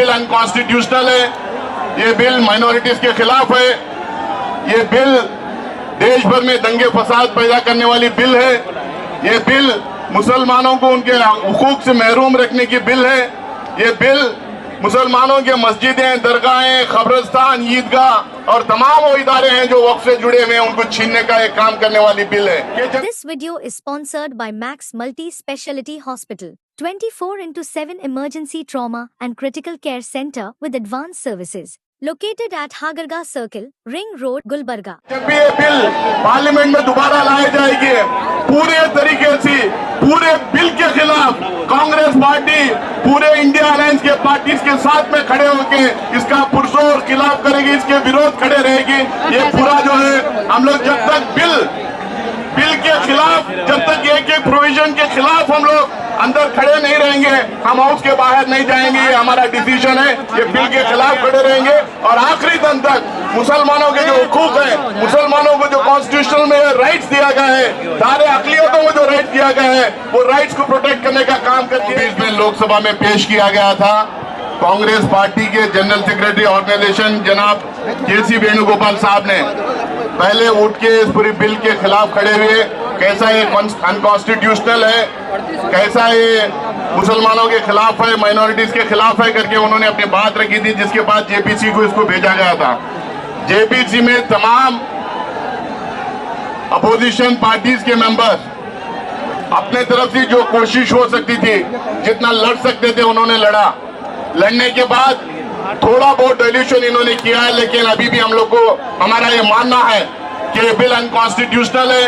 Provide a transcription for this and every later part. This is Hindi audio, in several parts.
बिल अनकॉन्स्टिट्यूशनल है, ये बिल माइनॉरिटीज के खिलाफ है, ये बिल देश भर में दंगे फसाद पैदा करने वाली बिल है, ये बिल मुसलमानों को उनके हुकूक से महरूम रखने की बिल है, ये बिल मुसलमानों के मस्जिदें, दरगाहें, कब्रिस्तान, ईदगाह और तमाम वो इदारे हैं जो वक्फ से जुड़े हुए हैं उनको छीनने का एक काम करने वाली बिल है। This video is sponsored by Max Multi Speciality Hospital, 24/7 emergency trauma and critical care center with advanced services. Located at Hagarga Circle, Ring Road, Gulbarga. जब भी ये बिल पार्लियामेंट में दोबारा लाई जाएगी, पूरे तरीके से पूरे बिल के खिलाफ कांग्रेस पार्टी पूरे इंडिया अलायंस के पार्टीज के साथ में खड़े होकर इसका पुरजोर खिलाफ करेगी, इसके विरोध खड़े रहेगी। ये पूरा जो है हम लोग जब तक बिल के खिलाफ, जब तक एक प्रोविजन के खिलाफ हम लोग अंदर खड़े नहीं रहेंगे, हम हाउस के बाहर नहीं जाएंगे। ये हमारा डिसीजन है, ये बिल के खिलाफ खड़े रहेंगे और आखिरी दिन तक मुसलमानों के जो हुकूक है, मुसलमानों को जो कॉन्स्टिट्यूशन में राइट्स दिया गया है, सारे अकलियतों को जो राइट दिया गया है, वो राइट्स को प्रोटेक्ट करने का काम करती है। इसमें लोकसभा में पेश किया गया था। कांग्रेस पार्टी के जनरल सेक्रेटरी ऑर्गेनाइजेशन जनाब के.सी. वेणुगोपाल साहब ने पहले उठ के इस पूरी बिल के खिलाफ खड़े हुए, कैसा ये अनकॉन्स्टिट्यूशनल है, कैसा ये मुसलमानों के खिलाफ है, माइनॉरिटीज के खिलाफ है करके उन्होंने अपनी बात रखी थी, जिसके बाद जेपीसी को इसको भेजा गया था। जेपीसी में तमाम अपोजिशन पार्टीज के मेंबर्स अपने तरफ से जो कोशिश हो सकती थी, जितना लड़ सकते थे उन्होंने लड़ा। लड़ने के बाद थोड़ा बहुत डाइल्यूशन इन्होंने किया है, लेकिन अभी भी हम लोग को हमारा ये मानना है कि ये बिल अनकॉन्स्टिट्यूशनल है,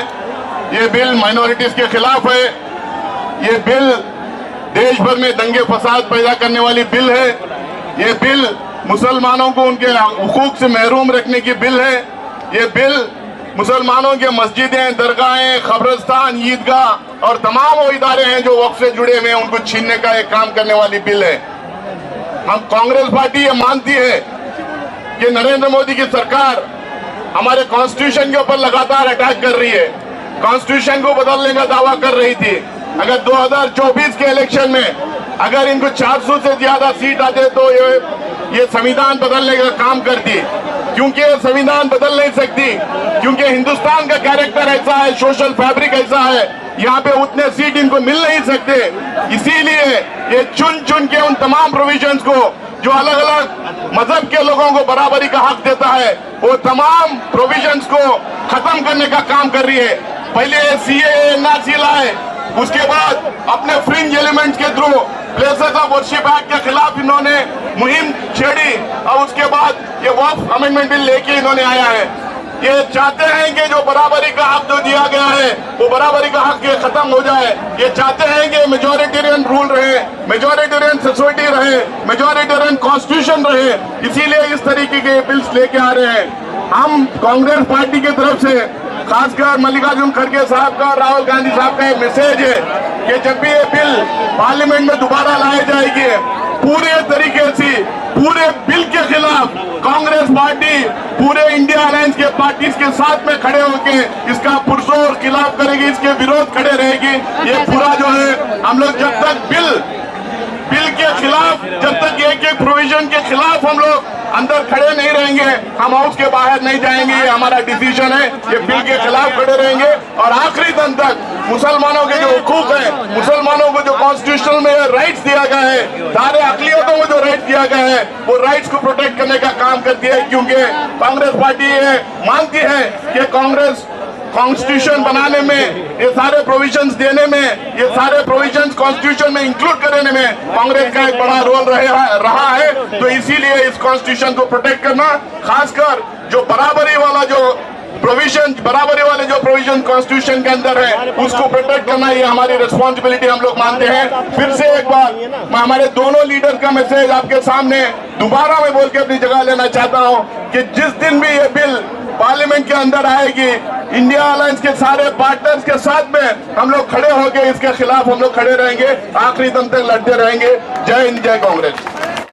ये बिल माइनॉरिटीज के खिलाफ है, ये बिल देश भर में दंगे फसाद पैदा करने वाली बिल है, ये बिल मुसलमानों को उनके हुकूक से महरूम रखने की बिल है, ये बिल मुसलमानों के मस्जिदें, दरगाहें, कब्रिस्तान, ईदगाह और तमाम वो इदारे हैं जो वक्फ से जुड़े हुए हैं उनको छीनने का एक काम करने वाली बिल है। हम कांग्रेस पार्टी ये मानती है कि नरेंद्र मोदी की सरकार हमारे कॉन्स्टिट्यूशन के ऊपर लगातार अटैक कर रही है, कॉन्स्टिट्यूशन को बदलने का दावा कर रही थी। अगर 2024 के इलेक्शन में अगर इनको 400 से ज्यादा सीट आते तो ये संविधान बदलने का काम करती, क्योंकि ये संविधान बदल नहीं सकती, क्योंकि हिंदुस्तान का कैरेक्टर ऐसा है, सोशल फैब्रिक ऐसा है, यहाँ पे उतने सीट इनको मिल नहीं सकते। इसीलिए ये चुन चुन के उन तमाम प्रोविजंस को जो अलग अलग मजहब के लोगों को बराबरी का हक देता है, वो तमाम प्रोविजंस को खत्म करने का काम कर रही है। पहले सीएए एनआरसी लाए, उसके बाद अपने फ्रिंज एलिमेंट्स के through places of worship act के खिलाफ इन्होंने मुहिम छेड़ी और उसके बाद ये वक्फ अमेंडमेंट बिल लेके इन्होंने आया है। ये चाहते हैं कि जो बराबरी का हक जो दिया गया है वो बराबरी का हक ये खत्म हो जाए। ये चाहते हैं कि मेजोरिटेरियन रूल रहे, मेजोरिटेरियन सोसाइटी रहे, मेजोरिटेरियन कॉन्स्टिट्यूशन रहे, इसीलिए इस तरीके के बिल्स लेके आ रहे हैं। हम कांग्रेस पार्टी की तरफ से खासकर मल्लिकार्जुन खड़गे साहब का, राहुल गांधी साहब का मैसेज है कि जब भी ये बिल पार्लियामेंट में दोबारा लाई जाएगी, पूरे तरीके से पूरे बिल के खिलाफ कांग्रेस पार्टी पूरे इंडिया अलायंस के पार्टीज के साथ में खड़े होकर इसका पुरजोर खिलाफ करेगी, इसके विरोध खड़े रहेगी। ये पूरा जो है हम लोग जब तक बिल के खिलाफ, जब तक एक प्रोविजन के खिलाफ हम लोग अंदर खड़े नहीं रहेंगे, हम हाउस के बाहर नहीं जाएंगे। ये हमारा डिसीजन है, ये बिल के खिलाफ खड़े रहेंगे और आखिरी दिन तक मुसलमानों के जो हुकूक है, मुसलमानों को जो कॉन्स्टिट्यूशन में राइट्स दिया गया है, सारे अकलियतों को जो राइट दिया गया है, वो राइट्स को प्रोटेक्ट करने का काम करती है। क्योंकि कांग्रेस पार्टी ये मानती है कि कांग्रेस कॉन्स्टिट्यूशन बनाने में, ये सारे प्रोविजंस देने में, ये सारे प्रोविजंस कॉन्स्टिट्यूशन में इंक्लूड करने में कांग्रेस का एक बड़ा रोल रहा है। तो इसीलिए इस कॉन्स्टिट्यूशन को प्रोटेक्ट करना, खासकर जो बराबरी वाला जो प्रोविजन, बराबरी वाले जो प्रोविजन कॉन्स्टिट्यूशन के अंदर है, उसको प्रोटेक्ट करना ये हमारी रिस्पॉन्सिबिलिटी हम लोग मानते हैं। फिर से एक बार मैं हमारे दोनों लीडर का मैसेज आपके सामने दोबारा मैं बोल के अपनी जगह लेना चाहता हूं कि जिस दिन भी ये बिल पार्लियामेंट के अंदर आएगी, इंडिया अलायंस के सारे पार्टनर्स के साथ में हम लोग खड़े होकर इसके खिलाफ हम लोग खड़े रहेंगे, आखिरी दम तक लड़ते रहेंगे। जय हिंद, जय कांग्रेस।